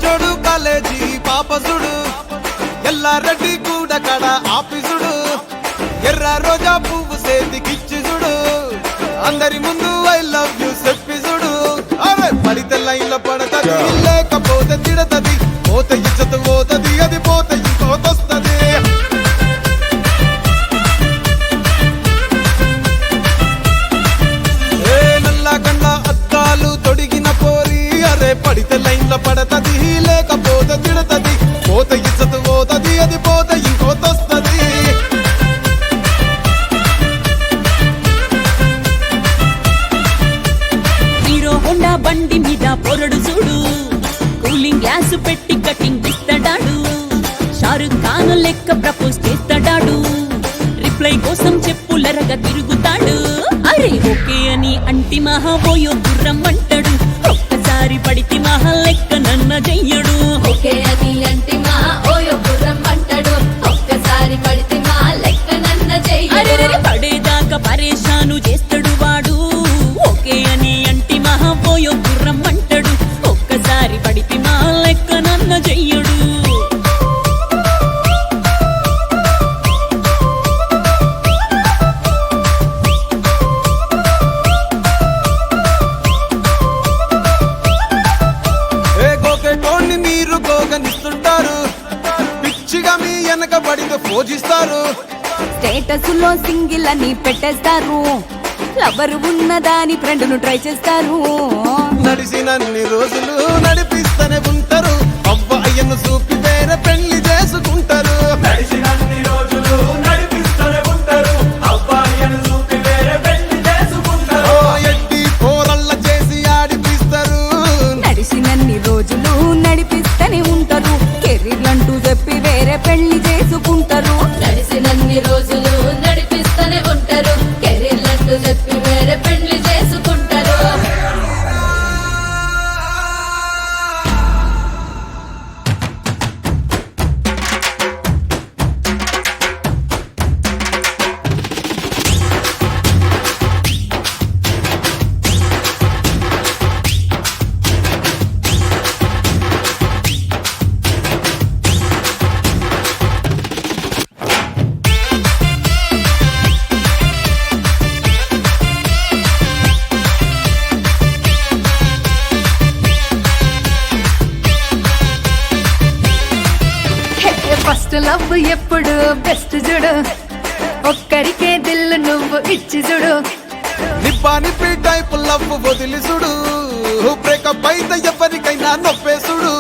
జోడు కాలేజీ పాపసుడు ఎల్లారెడ్డి కూడా కడ ఆఫీసుడు ఎర్ర రోజా పువ్వు సేతికిచ్చి చూడు అందరి ముందు ఐ లవ్ యూ చెప్పి చూడు అరే పడితే లైన్ లో పడతది లేకపోతే తిడతది పోత ఇచ్చత పోతది అది పోత ఇంకోతొస్తది నల్లగండ్ల అద్దాలు తొడిగిన పోరి అరే పడితే లైన్ లో పడతది లేకపోతే తిడతది పోత ఇచ్చత పోతది అది పోత ఇంకోతొస్తది హీరో హోండా బండి మీద పొరడు చూడు కూలింగ్ గ్లాస్ పెట్టి కటింగ్ ఇస్తాడాడు షారుఖ్ ఖాన్ లెక్క ప్రపోజ్ చేస్తాడాడు రిప్లై కోసం చెప్పులరగా తిరుగుతాడు అరే ఓకే అని అంటి మహాబోయో గుర్రం అంటాడు ఒక్కసారి పడితే మహా లెక్క నన్న చెయ్యడు ఓకే అని అంటి మా ఓయో గుర్రం అంటాడు ఒక్కసారి పడితే మా లెక్క నన్న అరే చెయ్యడు పడేదాకా పరేషాను చేస్తాడు వాడు ఓకే అని అంటి మహాబోయో గుర్రం అంటాడు ఒక్కసారి పడితే మా లెక్క నన్న చెయ్యడు గోకెటోన్ని మీరు గోగనిస్తుంటారు పిచ్చిగా మీ వెనక పడితే పూజిస్తారు స్టేటస్ లో సింగిల్ అని పెట్టేస్తారు లవర్ ఉన్నదాని ఫ్రెండ్ ను ట్రై చేస్తారు నడిసినన్ని రోజులు నడిపిస్తూనే ఉంటారు అవ్వయ్యను చూపి వేరే పెళ్లి చేసుకుంటారు నడిచినన్ని రోజులు నడిపిస్తూనే ఉంటారు అబ్బాయిని చూపి వేరే పెళ్లి చేసుకుంటారు ఎట్టి పోరల్ల చేసి ఆడిపిస్తారు నడిచినన్ని రోజులు నడిపిస్తూనే ఉంటారు కెరీర్ అంటూ చెప్పి వేరే పెళ్లి చేసుకుంటారు నడిసినన్ని రోజులు నడిపిస్తూనే ఉంటారు కెరీర్లంటూ చెప్పి వేరే పెళ్లి చేసుకుంటారు ఫస్ట్ లవ్ ఎప్పుడు బెస్ట్ చూడు ఒక్కరికే దిల్లు నువ్వు ఇచ్చి చూడు నిప్పాని టైప్ లవ్ వదిలి చూడు బ్రేకప్ అయితే ఎవరికైనా నొప్పేసుడు